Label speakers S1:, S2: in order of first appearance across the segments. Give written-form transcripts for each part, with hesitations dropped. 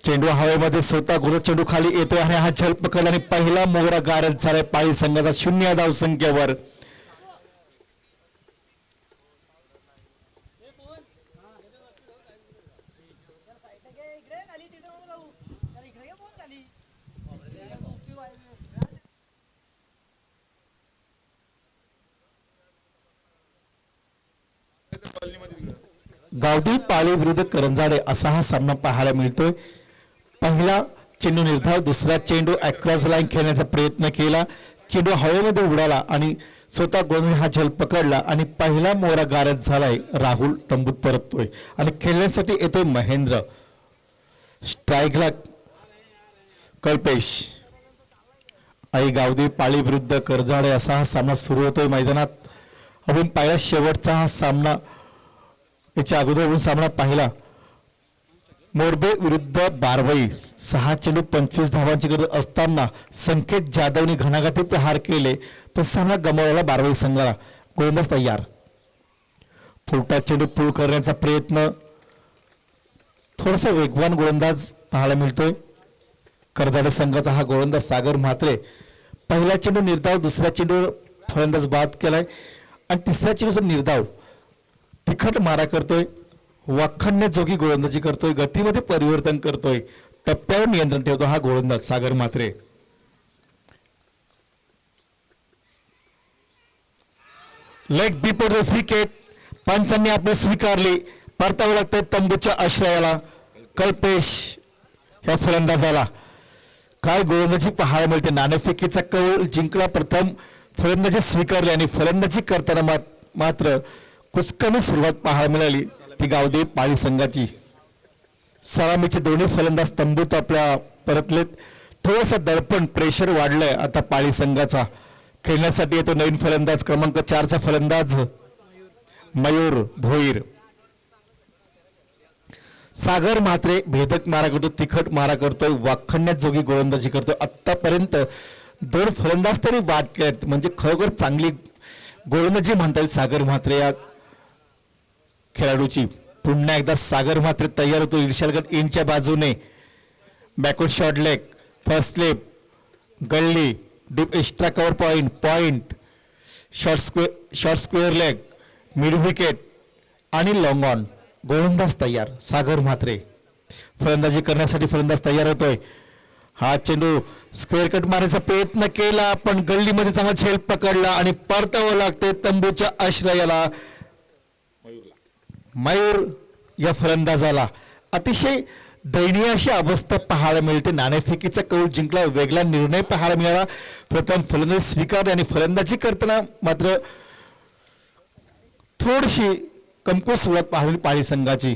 S1: चेंडू हवेमध्ये स्वतः गुरु चेंडू खाली येतोय आणि हा झेल पकडला आणि पहिला मोगरा गारद झालाय पाळी संघाचा 0 धाव संख्येवर. गावदी पाळी विरुद्ध करंजाडे असा हा सामना पाहायला मिळतोय. पहिला चेंडू निर्धाव, दुसरा चेंडू अक्रॉस लाईन खेळण्याचा प्रयत्न केला, चेंडू हवेमध्ये उडाला आणि स्वतः गोंधळी हा झेल पकडला आणि पहिला मोहरा गारद झालाय. राहुल तंबूत परततोय आणि खेळण्यासाठी येतोय महेंद्र. स्ट्राईकला कल्पेश. आई गावदी पाळी विरुद्ध करंजाडे असा हा सामना सुरू होतोय मैदानात. आपण पहिला शेवटचा हा सामना याच्या अगोदर सामना पाहिला. मोरबे विरुद्ध बारवई 6 चेंडू 25 धावांची गरज असताना संकेत जाधवने घणाघाती प्रहार केले तर सामना गमावलेला बारवई संघाला. गोलंदाज तयार. फुलटा चेंडू पूल करण्याचा प्रयत्न, थोडासा वेगवान गोलंदाज पाहायला मिळतोय. करजाडे संघाचा हा गोलंदाज सागर म्हात्रे. पहिला चेंडू निर्धाव, दुसऱ्या चेंडू फलंदाज बाद केलाय आणि तिसऱ्या चेंडूचा निर्धाव तिखट मारा करतोय. वाखाणण्या जोगी गोलंदाजी करतोय, गतीमध्ये परिवर्तन करतोय, टप्प्यावर नियंत्रण ठेवतो हा गोलंदाज Sagar Mhatre. Leg before the wicket. पंचांनी आपली स्वीकारली. परतावं लागतंय तंबूच्या आश्रयाला. कल्पेश या फलंदाजाला. काय गोलंदाजी पाहायला मिळते. नाणेफेकीचा कौल जिंकला. प्रथम फलंदाजी स्वीकारली आणि फलंदाजी करताना मात्र कुचकामी सुरुवात पाहायला मिळाली ती गावदे पाळी संघाची. सलामीचे दोन्ही फलंदाज तंबूत आपल्या परतलेत. थोडासा दडपण, प्रेशर वाढलंय आता पाळी संघाचा. खेळण्यासाठी येतो नवीन फलंदाज क्रमांक 4चा फलंदाज मयूर भोईर. सागर म्हात्रे भेदक मारा करतो, तिखट मारा करतोय, वाखाणण्यात जोगी गोलंदाजी करतोय. आतापर्यंत 2 फलंदाज तरी बाद केलेत, म्हणजे खरोखर चांगली गोलंदाजी म्हणता येईल सागर म्हात्रे या खेळाडूची. पुन्हा एकदा सागर म्हात्रे तयार होतो इर्शालगड इनच्या बाजूने. Backward short leg, first slip, gully, deep extra cover point, short square leg, mid wicket आणि लॉंग ऑन. गोलंदाज तयार सागर म्हात्रे. फलंदाजी करण्यासाठी फलंदाज तयार होतोय. हा चेंडू स्क्वेअर कट मारण्याचा प्रयत्न केला पण गल्लीमध्ये चांगला झेल पकडला आणि परतावं लागते तंबूच्या आश्रयाला. मयूर या फलंदाजाला. अतिशय दयनीय अशी अवस्था पाहायला मिळते. नाणेफेकीचा कौल जिंकला, वेगळा निर्णय पाहायला मिळाला. प्रथम फलंदाजी स्वीकारली आणि फलंदाजी करताना मात्र थोडीशी कमकुवत सुरुवात पाहावी पाळी संघाची.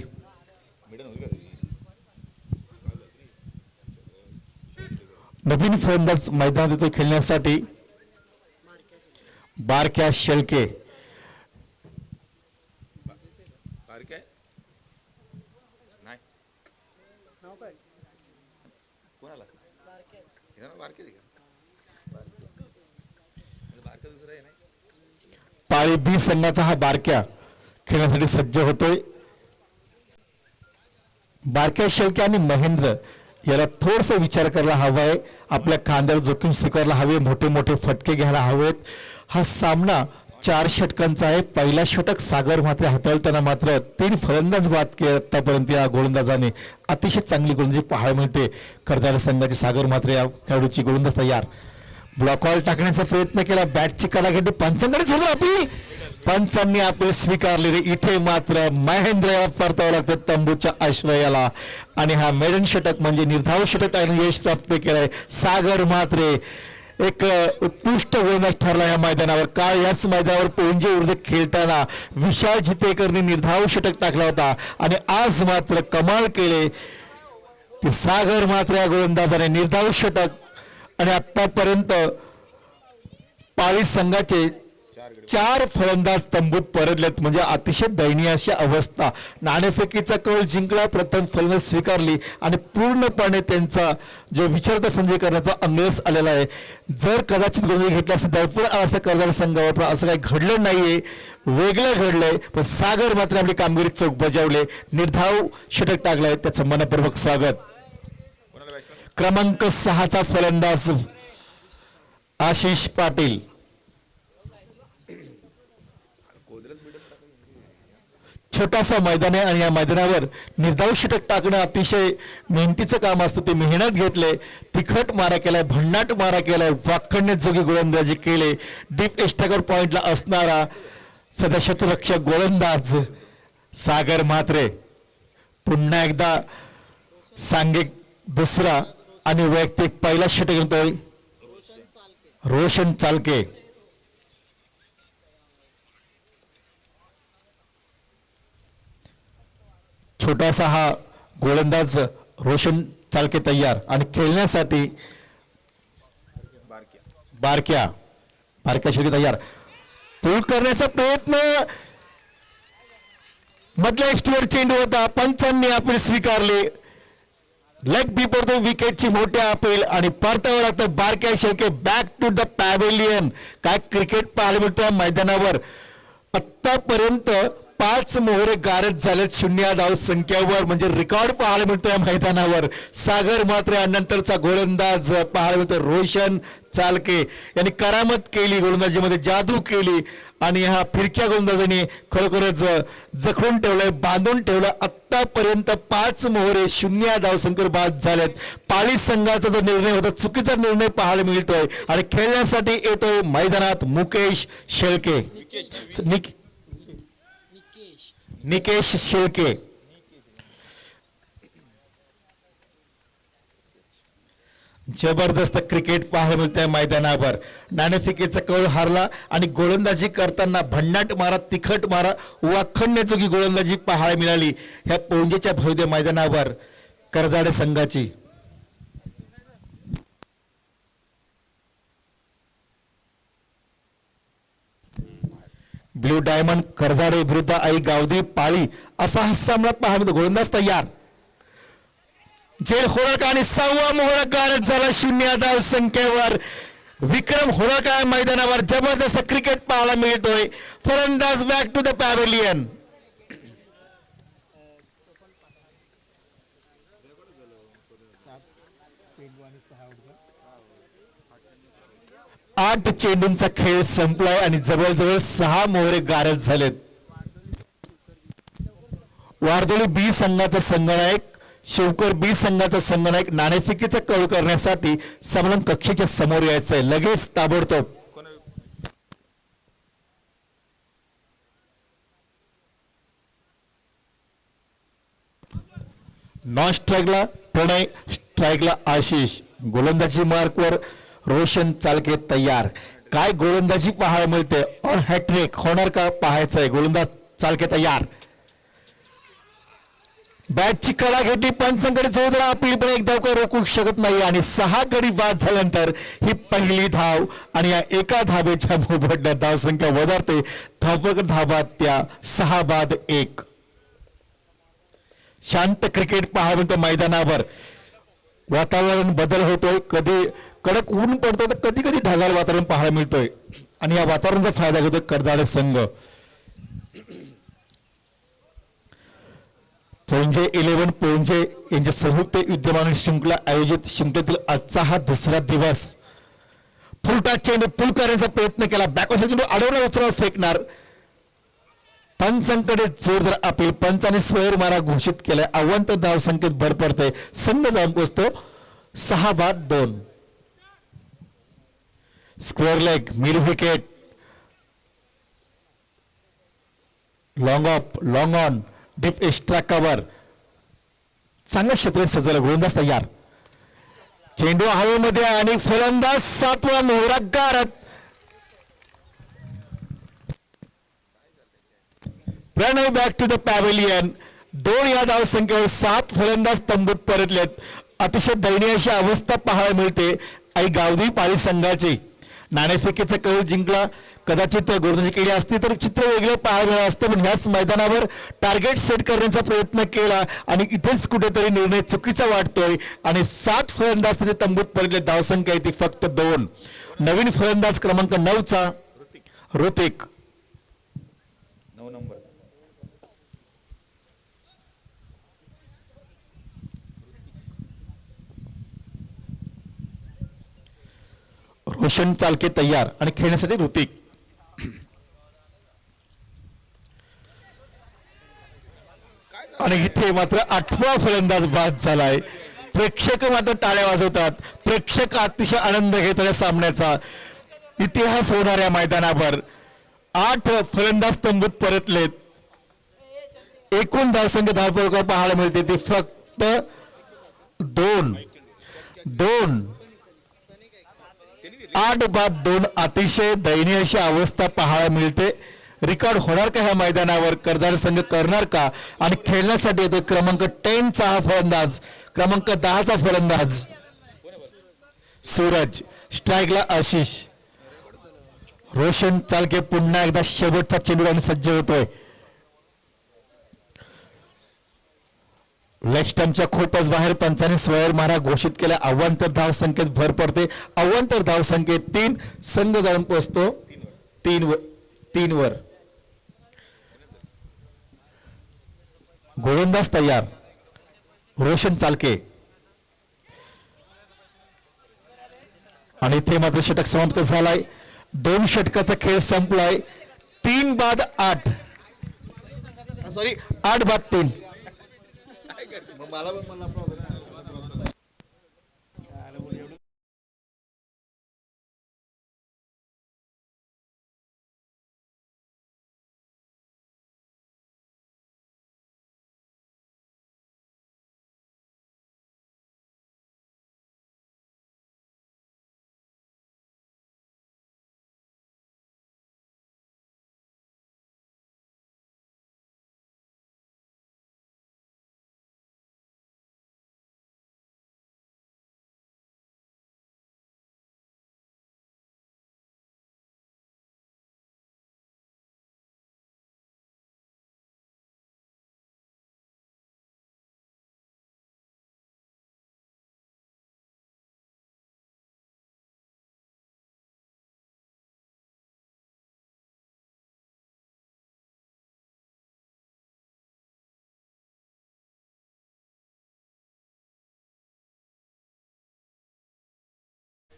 S1: नवीन फलंदाज मैदानात येतो खेळण्यासाठी बारक्या शेळके. पाळी बी संघाचा हा बारक्या खेळण्यासाठी सज्ज होतोय. बारक्या शेळके आणि महेंद्र याला थोडसा विचार करायला हवाय. आपल्या खांद्यावर जोखीम स्वीकारला हवे, मोठे मोठे फटके घ्यायला हवेत. हा सामना 4 षटकांचा आहे. पहिला षटक सागर म्हात्रे हाताळताना मात्र 3 फलंदाज बाद केले आतापर्यंत या गोलंदाजाने. अतिशय चांगली गोलंदाजी पाहायला मिळते करजाडे संघाची. सागर म्हात्रे या खेळाडूची. गोलंदाज तयार. ब्लॉक ऑल टाकण्याचा प्रयत्न केला, बॅटची कडा घेतली, पंचांकडे झोडलं अपील, पंचांनी आपले स्वीकारले. इथे मात्र महेंद्र याला परतावं लागतं तंबूच्या आश्रयाला आणि हा मेडन षटक म्हणजे निर्धाव षटक आणि यश प्राप्त केलंय सागर म्हात्रे. एक उत्कृष्ट गोलंदाज ठरला या मैदानावर. काल याच मैदानावर पोंजे विरुद्ध खेळताना विशाल जितेकरने निर्धाव षटक टाकला होता आणि आज मात्र कमाल केले ते सागर म्हात्रे या गोलंदाजाने. निर्धाव षटक आणि आतापर्यंत पाळी संघाचे 4 फलंदाज तंबूत परतलेत, म्हणजे अतिशय दयनीय अशी अवस्था. नाणेफेकीचा कौल जिंकला, प्रथम फलंदाज स्वीकारली आणि पूर्णपणे त्यांचा जो विचारता संधी करण्याचा अंगलस आलेला आहे. जर कदाचित गोलंदाजी घेतला असं दडपण आला असं करजाडे संघावर, पण असं काही घडलं नाहीये, वेगळं घडलंय. पण सागर मात्र आपली कामगिरी चोख बजावले, निर्धाव षटक टाकलंय, त्याचं मनपूर्वक स्वागत. क्रमांक 6चा फलंदाज आशिष पाटील. छोटासा मैदान आहे आणि या मैदानावर निर्धाव षटक टाकणं अतिशय मेहनतीचं काम असतं. ते मेहनत घेतले, तिखट मारा केलाय, भन्नाट मारा केलाय, वाखडण्याजोगी गोलंदाजी केले. डीप एस्टॅगर पॉइंटला असणारा सध्या शतरक्षक गोलंदाज सागर म्हात्रे पुन्हा एकदा सांघिक दुसरा आणि वैयक्तिक पहिला षटक घेतोय रोशन चालके. छोटासा हा गोलंदाज रोशन चालके तयार आणि खेळण्यासाठी बारक्या शेळके तयार. पूल करण्याचा प्रयत्न मधल्या एक्स्ट्रीवर चेंडू होता, पंचांनी अपील स्वीकारले. लेग बिफोर द विकेटची मोठी अपील आणि परतावं लागतं Barkya Shelke back to the pavilion. काय क्रिकेट पाहायला मिळतं मैदानावर. आतापर्यंत 5 मोहरे गारद झालेत 0 धाव संख्यावर, म्हणजे रेकॉर्ड पाहायला मिळतोय मैदानावर. सागर म्हात्रे नंतरचा गोलंदाज पाहायला मिळतोय रोशन चालके यांनी करामत केली, गोलंदाजीमध्ये जादू केली आणि ह्या फिरक्या गोलंदाजाने खरोखरच जखडून ठेवलंय, बांधून ठेवलं. आतापर्यंत 5 मोहरे 0 धाव संख्येवर बाद झालेत. पाळी संघाचा जो निर्णय होता चुकीचा निर्णय पाहायला मिळतोय आणि खेळण्यासाठी येतोय मैदानात मुकेश शेळके, निकेश शेळके. जबरदस्त क्रिकेट पाहायला मिळतंय मैदानावर. नाणेफेकीचा कौल हारला आणि गोलंदाजी करताना भन्नाट मारा, तिखट मारा, वाखडण्याजोगी गोलंदाजी पाहायला मिळाली ह्या पोंजेच्या भव्य मैदानावर करजाडे संघाची. ब्ल्यू डायमंड करजाडे विरुद्ध आई गावदी पाळी असा हा सामना पाहायला मिळतो. गोलंदाज तयार, जेल होळक आणि 6वा मोहरा गारद झाला 0 धाव संख्येवर. विक्रम होळक मैदानावर जबरदस्त क्रिकेट पाहायला मिळतोय. फलंदाज बॅक टू द पॅव्हेलियन. 8 चेंडूंचा खेळ संपलाय आणि जवळजवळ 6 मोहरे गारद झालेत. वारदोळी बी संघाचा संघनायक शिवकर बी संघाचा संघनायक नाणेफेकीचा कौल करण्यासाठी समलन कक्षेच्या समोर यायचंय लगेच ताबडतोब. नॉन स्ट्राईकला प्रणय, स्ट्राईकला आशिष. गोलंदाजी मार्कवर रोशन चालके तयार. काय गोलंदाजी पाहायला मिळते, ऑन हॅट्रिक होणार का पाहायचंय. गोलंदाज चालके तयार, बॅटची कला घेतली, पंचांकडे जोरदार अपील पण एक धाव रोखू शकत नाही आणि 6 गडी बाद झाल्यानंतर ही पहिली धाव आणि या एका धावेच्या मोबदल्यात धावसंख्या वधारते. धावा त्या 6 बाद 1. शांत क्रिकेट पाहायला मिळतं मैदानावर. वातावरण बदल होतोय, कधी कडक ऊन पडतोय तर कधी कधी ढगाळ वातावरण पाहायला मिळतोय आणि या वातावरणाचा फायदा घेतोय करजाडे संघ. पोंजे 11 पोंजे यांच्या संयुक्त विद्यमान शृंखला आयोजित शृंखलेतील आजचा हा दुसरा दिवस. फुलटा चेंडू पूल करण्याचा प्रयत्न केला, बॅकवर्ड चेंडू अडवणार, उचलून फेकणार. पंचांकडे जोरदार अपील, पंचाने स्वैर मारा घोषित केलाय. अवंत धाव संख्येत भर पडते, संघ जाऊन पोहोचतो 6 बाद 2. Square leg, mid wicket, long of, long on, deep extra cover. चांगलं क्षेत्र सजवलं. गोलंदाज तयार, चेंडू हवेमध्ये आणि फलंदाज 7वा मोहरा गारद. प्रणय बॅक टू द पॅव्हेलियन. 2 या धाव संख्येवर 7 फलंदाज तंबूत परतलेत. अतिशय दयनीय अशी अवस्था पाहायला मिळते आई गावदी पाळी संघाची. नाणेफेकीचा कौल जिंकला, कदाचित गोलंदाजी केली असती तर चित्र वेगळं पाहायला मिळालं असतं, पण ह्याच मैदानावर टार्गेट सेट करण्याचा प्रयत्न केला आणि इथेच कुठेतरी निर्णय चुकीचा वाटतोय आणि 7 फलंदाज त्याचे तंबूत पडले. धावसंख्या आहे ती फक्त 2. नवीन फलंदाज क्रमांक 9चा ऋतिक.
S2: 9 नंबर.
S1: रोशन चालके तयार आणि खेळण्यासाठी ऋतिक. आणि इथे मात्र 8वा फलंदाज बाद झालाय. प्रेक्षक मात्र टाळ्या वाजवतात. प्रेक्षक अतिशय आनंद घेत या सामन्याचा. इतिहास होणाऱ्या मैदानावर 8 फलंदाज तंबूत परतलेत. एकूण धावसंख्या धावपळकर पाहायला मिळते ती फक्त 2. 8 बाद 2. अतिशय दयनीय अशी अवस्था पाहायला मिळते. रेकॉर्ड होणार का ह्या मैदानावर? कर्जाळ संघ करणार का? आणि खेळण्यासाठी येतो क्रमांक 10 चा हा फलंदाज, क्रमांक 10 चा फलंदाज सूरज. स्ट्राईकला आशिष. रोशन चालके पुन्हा एकदा शेवटचा चेंडू आणि सज्ज होतोय. लेग स्टंपच्या खूपच बाहेर पंचाने स्वयर मारा घोषित केल्या. अवांतर धाव संख्येत भर पडते. अवांतर धाव संख्येत 3. संघ जाऊन पोहोचतो 3 वर. गोलंदाज तयार रोशन चालके. आणि इथे मात्र षटक समाप्त झालाय. 2 षटकाचा खेळ संपलाय. 3 बाद 8 सॉरी 8 बाद 3.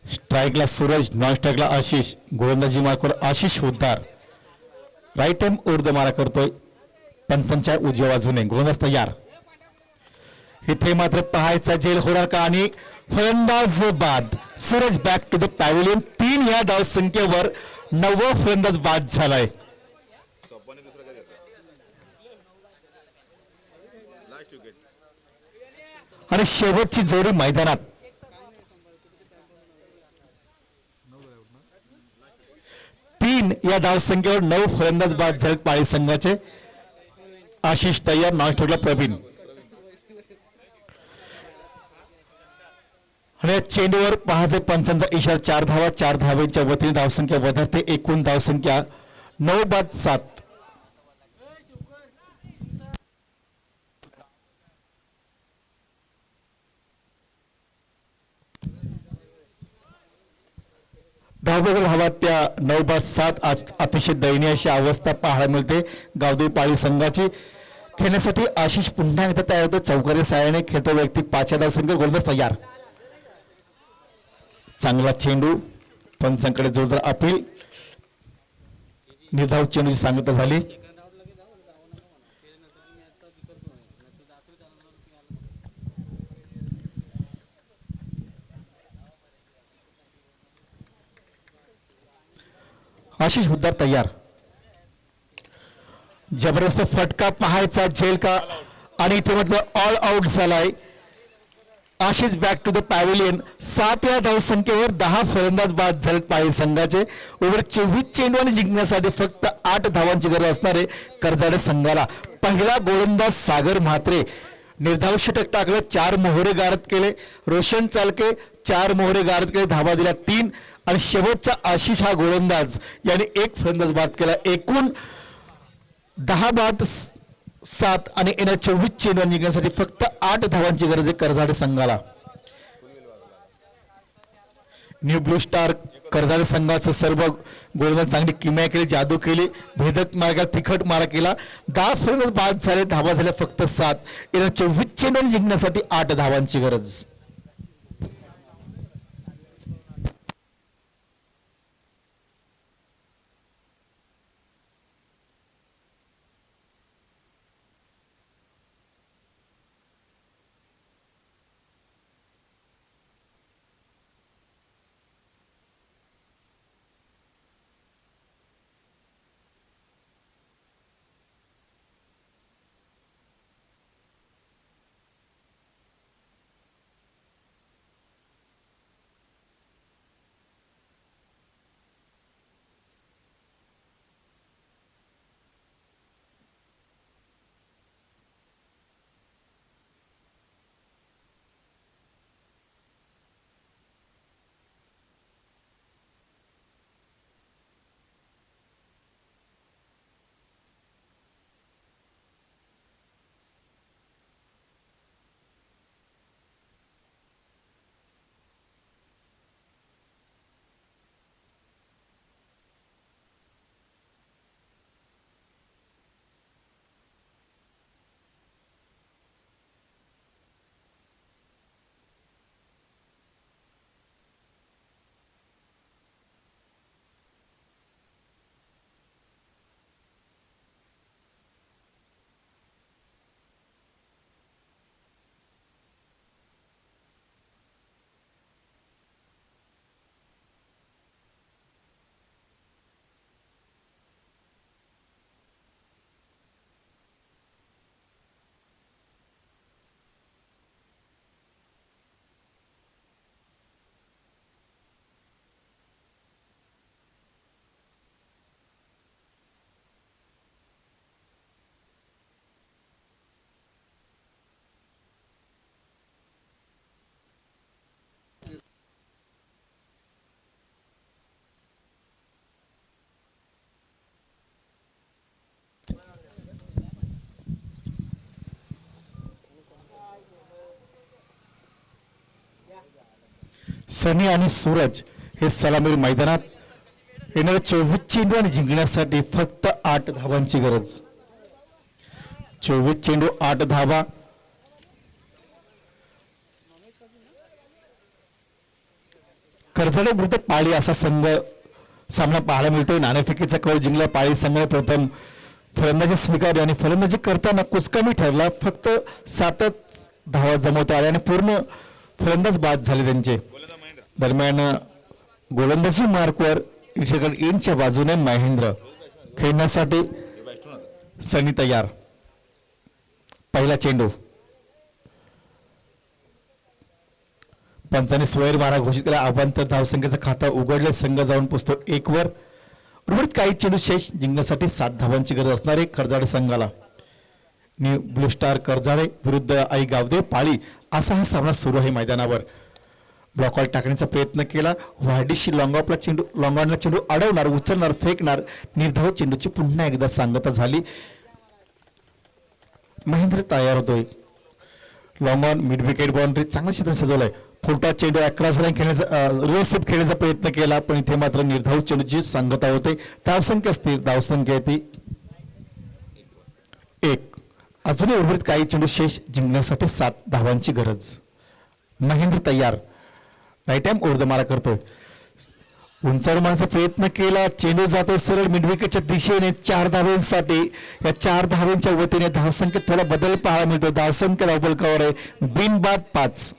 S1: स्ट्राईकला सूरज, नॉन स्ट्राईकला आशिष. गोलंदाजी मार्कवर आशिष हुद्दार. राईट हँड उर्द मारा करतोय पंचांच्या उजव्या बाजूने. गोलंदाज तयार. इथे मात्र पाहायचा जेल होणार का? आणि फलंदाज बाद. Suraj back to the pavilion. 3 या धाव संख्येवर 9वा फलंदाज बाद झालाय.
S2: सोपाने दुसरा काय द्यायचा? Last wicket.
S1: आणि शेवटची जोडी मैदानात. 3 या धाव संख्येवर 9 फलंदाज बाद झाले पाळी संघाचे. आशिष तयार, नॉन स्ट्राईकला प्रवीण. आणि या चेंडूवर पहाचे पंचांचा इशारा. 4 धावा. 4 धावेच्या वतीने धावसंख्या वधारते. एकूण धावसंख्या 9 बाद 7. धावा त्या 9 बाद 7. आज अतिशय दयनीय अशी अवस्था पाहायला मिळते गावदेवी पाळी संघाची. खेळण्यासाठी आशिष पुन्हा एकदा तयार होतो. चौकारी साहाय्याने खेळतो व्यक्ती. 5 धावसंख्या. गोलंदाज तयार. चांगला चेंडू. पंचांकडे जोरदार अपील. निर्धाव चेंडूची सांगता झाली. आशिष हुद्दार तयार. जबरदस्त फटका पाहायचा झेल का? आणि इथे म्हटलं ऑल आउट झालाय. Ashish back to the pavilion. 7 या धाव संख्येवर 10 फलंदाज बाद झालेत पाळी संघाचे. ओव्हर 24 चेंडू आणि जिंकण्यासाठी फक्त 8 धावांची गरज असणारे कर्जाडे संघाला. पहिला गोलंदाज सागर म्हात्रे निर्धाव षटक टाकलं. 4 मोहरे गारद केले. रोशन चालके 4 मोहरे गारद केले. धावा दिल्या 3. आणि शेवटचा आशिष हा गोलंदाज याने 1 फलंदाज बाद केला. एकूण 10 बाद 7 आणि येण्या 24 चेंडू जिंकण्यासाठी फक्त 8 धावांची गरज आहे कर्जाडे संघाला. न्यू ब्लू स्टार कर्जाडे संघाचं सर्व गोलंदाज चांगली किमया केली. जादू केली. भेदक मार्गात तिखट मारा केला. 10 फलंदाज बाद झाले. धावा झाल्या फक्त 7. येण्या 24 चेंडू जिंकण्यासाठी 8 धावांची गरज. सनी आणि सूरज हे सलामीर मैदानात येणाऱ्या 24 चेंडू आणि जिंकण्यासाठी फक्त 8 धावांची गरज. 24 चेंडू 8 धावा. कर्जडे विरुद्ध पाळी असा संघ सामना पाहायला मिळतोय. नाणेफेकीचा कौल जिंकला पाळी संघाने. प्रथम फलंदाजी स्वीकारली आणि फलंदाजी करताना कुचकामी ठरला. फक्त 7च धावा जमवता आल्या आणि पूर्ण फलंदाज बाद झाले त्यांचे. दरम्यान गोलंदाजी मार्कवर इंडच्या बाजूने महेंद्र खेळण्यासाठी सनी तयार. पहिला चेंडू पंचाने स्वैर मारा घोषित केला. अवांतर धावसंख्येचा खाता उघडले. संघ जाऊन पोचतो 1 वर. उर्वरित काही चेंडू शेष जिंकण्यासाठी 7 धावांची गरज असणार आहे कर्जाडे संघाला. न्यू ब्लू स्टार कर्जाडे विरुद्ध आई गावदेव पाळी असा हा सामना सुरू आहे मैदानावर. ब्लॉकआउट टाकण्याचा प्रयत्न केला. वाढीशी लॉंगऑफला चेंडू लॉंगऑनला चेंडू अडवणार, उचलणार, फेकणार. निर्धाव चेंडूची पुन्हा एकदा सांगता झाली. महेंद्र तयार होतोय. Long on mid wicket boundary चांगलं क्षेत्र सजवलंय. फुलटा चेंडू अक्रॉस लाईन खेळण्याचा रिव्हर्स स्वीप खेळण्याचा प्रयत्न केला पण इथे मात्र निर्धाव चेंडूची सांगता होते. धावसंख्या स्थिर. धावसंख्या ती 1. अजूनही उर्वरित काही चेंडू शेष जिंकण्यासाठी 7 धावांची गरज. महेंद्र तयार. राईट हँड ओरदमारा करतोय. उंचावर मारण्याचा प्रयत्न केला. चेंडू जातोय सरळ मिड विकेटच्या दिशेने. 4 धावांसाठी. या 4 धावांच्या वतीने धावसंख्येत थोडा बदल पाहायला मिळतो. धावसंख्या धावफलकावर आहे. बिनबाद 5.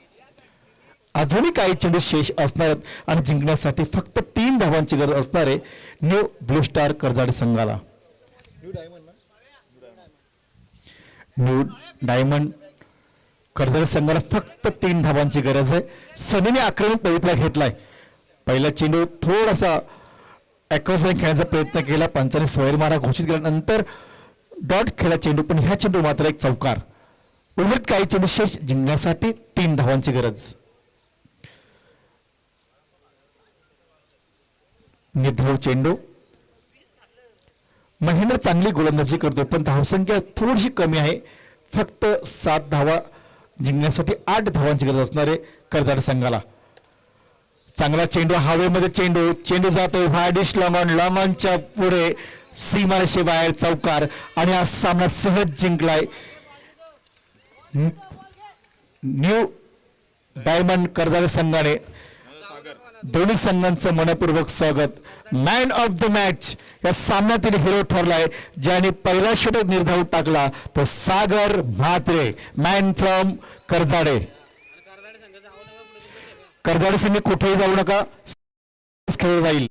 S1: अजूनही काही चेंडू शेष असणार आहेत आणि जिंकण्यासाठी फक्त 3 धावांची गरज असणार आहे न्यू ब्लू स्टार कर्जाडे संघाला. न्यू डायमंड कर्जाडे संघाला फक्त 3 धावांची गरज आहे. सनीने आक्रमक पवित्रा घेतलाय. पहिला चेंडू थोडासा अक्रॉस लाईन खेळण्याचा प्रयत्न केला. पंचाने स्वैर मारा घोषित केल्यानंतर डॉट खेळला चेंडू पण ह्या चेंडू मात्र एक चौकार. उर्वरित काही चेंडू शेष जिंकण्यासाठी 3 धावांची गरज. निर्धाव चेंडू. महेंद्र चांगली गोलंदाजी करतो पण धावसंख्या थोडीशी कमी आहे. फक्त 7 धावा जिंकण्यासाठी 8 धावांची गरज असणार आहे कर्जाडे संघाला. चांगला चेंडू हवेमध्ये. चेंडू जातोय व्हायडिश लॉंगॉनच्या पुढे सीमारेषे बाहेर चौकार आणि हा सामना सहज जिंकलाय न्यू डायमंड कर्जाडे संघाने. दोन्ही संघांचं मनपूर्वक स्वागत. मॅन ऑफ द मॅच या सामन्यातील हिरो ठरलाय ज्याने पहिला षटक निर्धाव टाकला तो सागर म्हात्रे. Man from Karjade. कर्जाडे संघ कुठेही जाऊ नका. खेळला जाईल.